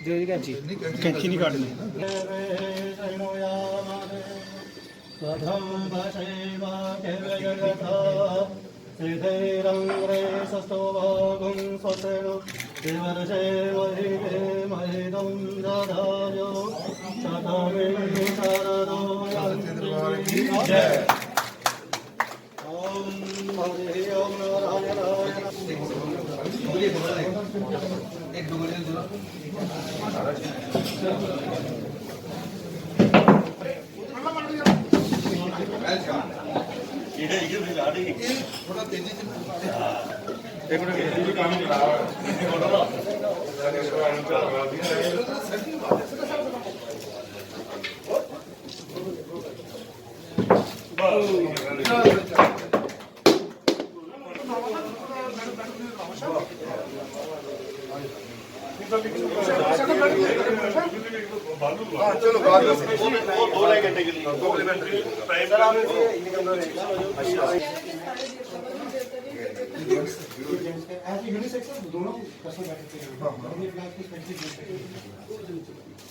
कैंची नहीं काटनी। थोड़ा तेजी से चलो बाद में वो 2 घंटे के लिए कॉम्प्लीमेंट्री सर आप दोनों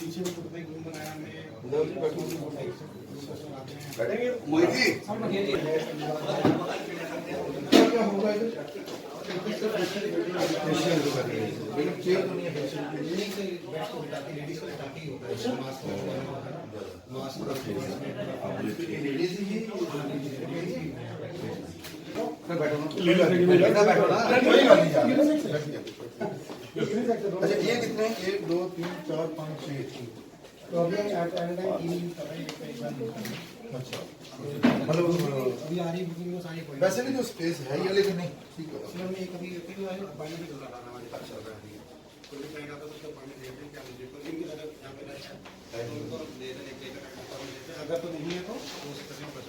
पीछे में छोटा रूम बनाया अच्छा ये कितने 1 2 3 4 5 6 तो अभी अच्छा मतलब अभी आ रही बुकिंग में सारी वैसे नहीं जो स्पेस है ये लेकिन नहीं ठीक है सर मैं कभी अपॉइंटमेंट कर रहा था हमारे पास चल रहा है कोई भी आता तो उसको अपॉइंटमेंट देते हैं क्या मुझे कोई भी अगर यहां पे रहता है तो उनको दे देते हैं अगर तो नहीं है तो वो कर सकते हैं।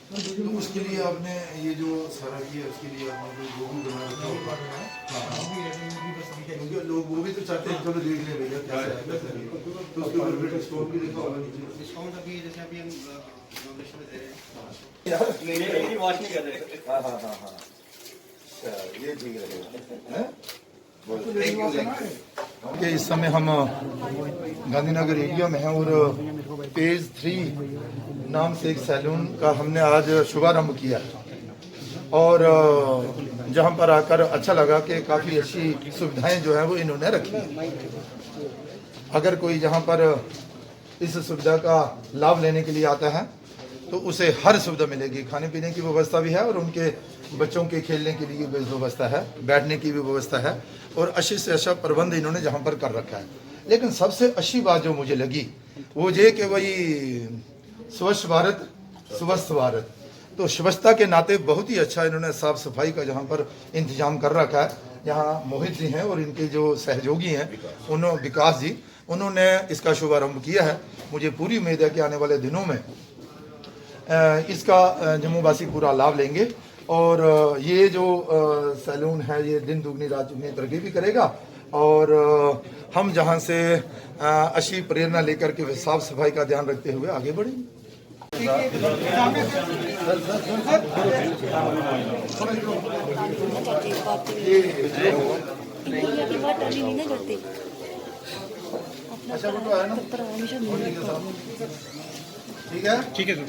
तो उसके लिए आपने ये जो सारा किया उसके लिए आपने कोई लोगो बना रखा होगा क्योंकि लोग वो भी तो चाहते हैं चलो देख ले भैया कैसा है तो उसके ऊपर फिर डिस्काउंट भी देखा होगा नीचे डिस्काउंट अभी जैसे अभी हम डोनेशन में दे रहे हैं नहीं वॉश नहीं कर रहे। हाँ हाँ हाँ हाँ ये ठीक रहेगा कि इस समय हम गांधीनगर एरिया में हैं और पेज 3 नाम से एक सैलून का हमने आज शुभारंभ किया और जहां पर आकर अच्छा लगा कि काफ़ी अच्छी सुविधाएं जो है वो इन्होंने रखी। अगर कोई जहां पर इस सुविधा का लाभ लेने के लिए आता है तो उसे हर सुविधा मिलेगी, खाने पीने की व्यवस्था भी है और उनके बच्चों के खेलने के लिए भी व्यवस्था है, बैठने की भी व्यवस्था है और अच्छे से अच्छा प्रबंध इन्होंने जहाँ पर कर रखा है। लेकिन सबसे अच्छी बात जो मुझे लगी वो ये कि वही स्वच्छ भारत स्वस्थ भारत, तो स्वच्छता के नाते बहुत ही अच्छा इन्होंने साफ सफाई का जहाँ पर इंतजाम कर रखा है। यहाँ मोहित जी हैं और इनके जो सहयोगी हैं उन्होंने विकास जी उन्होंने इसका शुभारंभ किया है। मुझे पूरी उम्मीद है कि आने वाले दिनों में इसका जम्मूवासी पूरा लाभ लेंगे और ये जो सैलून है ये दिन दुगनी रात दुगनी तरक्की भी करेगा और हम जहां से अच्छी प्रेरणा लेकर के साफ सफाई का ध्यान रखते हुए आगे बढ़ेंगे। अच्छा वो तो है ना ठीक है ठीक है sir.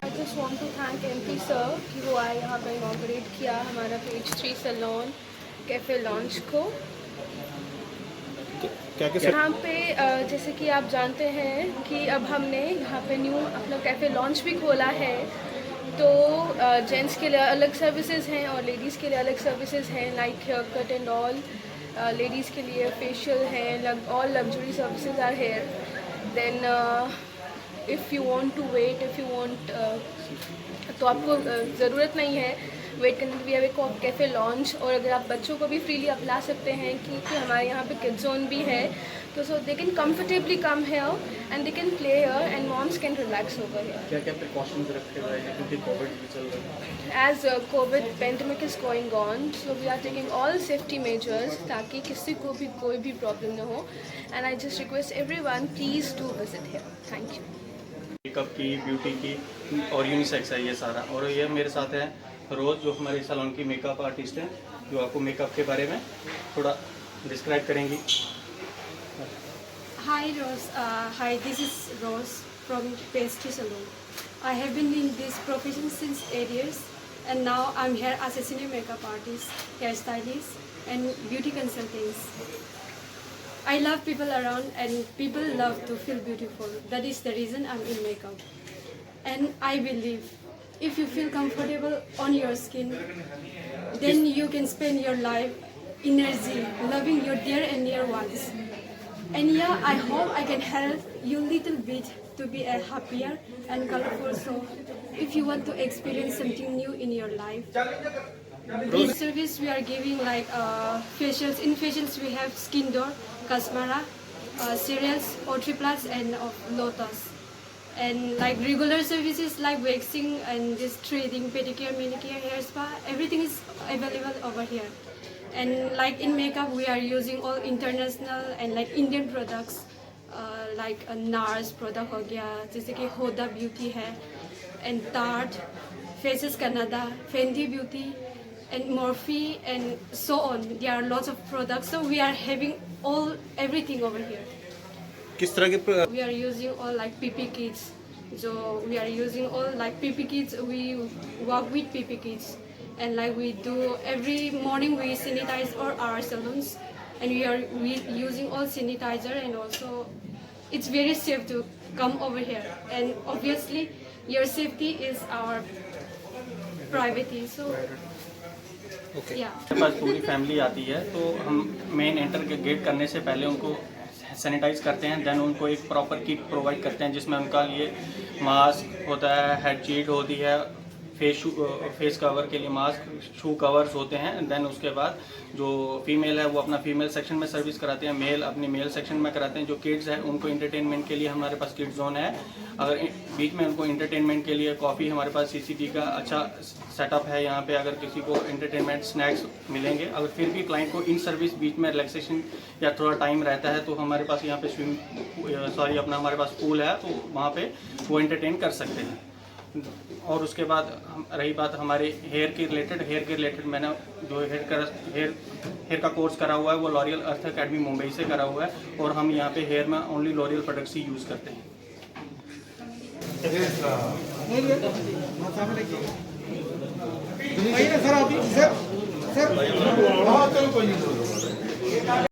I just want to thank MP sir कि वो आए यहाँ पर इनॉग्रेट किया हमारा पेज 3 सैलून कैफ़े लॉन्च को। यहाँ पे जैसे कि आप जानते हैं कि अब हमने यहाँ पे न्यू अपना कैफ़े लॉन्च भी खोला है, तो जेंट्स के लिए अलग सर्विसेज हैं और लेडीज़ के लिए अलग सर्विसेज हैं like hair cut and all. Ladies के लिए फेशियल है, all luxury services are here. Then if you want to wait, if you want तो आपको ज़रूरत नहीं है वेट करने की। We have a cafe launch और अगर आप बच्चों को भी फ्रीली आप ला सकते हैं क्योंकि हमारे यहाँ पे किड जोन भी है, तो so they can comfortably come here and they can play here and moms can relax over here. क्या क्या प्रिकॉशंस रखे हुए हैं क्योंकि कोविड भी चल रहा है? As COVID pandemic is going on, so we are taking all safety measures ताकि किसी को भी कोई भी प्रॉब्लम ना हो। And I just request everyone please do visit here. Thank you. Makeup की, ब्यूटी की और यूनिसेक्स है ये सारा। और ये मेरे साथ है रोज़ जो हमारे सैलून की मेकअप आर्टिस्ट हैं जो आपको मेकअप के बारे में थोड़ा डिस्क्राइब करेंगी। Hi Rose, hi, this is Rose from Pastry Salon. I have been in this profession since 8 years and now I'm here as a senior makeup artist, hairstylist and beauty consultant. I love people around and people love to feel beautiful. That is the reason I'm in makeup. And I believe if you feel comfortable on your skin, then you can spend your life, energy, loving your dear and near ones. And yeah, I hope I can help you little bit to be a happier and colorful. So if you want to experience something new in your life, in service we are giving like facials. In facials we have Skin Door, Casmara, Cereals, O3 Plus and Lotus. And like regular services like waxing and this threading, pedicure, manicure, hair spa, everything is available over here. And like in makeup, we are using all international and like Indian products, like a NARS product हो गया, जैसे कि Huda Beauty है, and Tarte, Faces Canada, Fenty Beauty, and Morphe, and so on. There are lots of products, so we are having everything over here. किस तरह के We are using all like PP kits. So we are using all like PP kits. We work with PP kits, and like we do every morning we sanitize all our salons, and we using all sanitizer, and also it's very safe to come over here. And obviously your safety is our privacy. So yeah. हमारे पास पूरी family आती है तो हम main enter के gate करने से पहले उनको सैनिटाइज करते हैं, देन उनको एक प्रॉपर किट प्रोवाइड करते हैं जिसमें उनका लिए मास्क होता है, हेड शीट होती है, फेस कवर के लिए मास्क, शू कवर्स होते हैं। देन उसके बाद जो फीमेल है वो अपना फीमेल सेक्शन में सर्विस कराते हैं, मेल अपनी मेल सेक्शन में कराते हैं। जो किड्स है उनको इंटरटेनमेंट के लिए हमारे पास किड जोन है। अगर बीच में उनको इंटरटेनमेंट के लिए कॉफ़ी, हमारे पास CCD का अच्छा सेटअप है यहाँ पे, अगर किसी को इंटरटेनमेंट स्नैक्स मिलेंगे। अगर फिर भी क्लाइंट को इन सर्विस बीच में रिलैक्सेशन या थोड़ा टाइम रहता है तो हमारे पास यहाँ पे अपना हमारे पास पूल है तो वहाँ पे वो एंटरटेन कर सकते हैं। और उसके बाद रही बात हमारे हेयर के रिलेटेड मैंने जो हेयर का कोर्स करा हुआ है वो लॉरियल अर्थ अकेडमी मुंबई से करा हुआ है और हम यहाँ पे हेयर में ओनली लॉरियल प्रोडक्ट्स ही यूज़ करते हैं। सर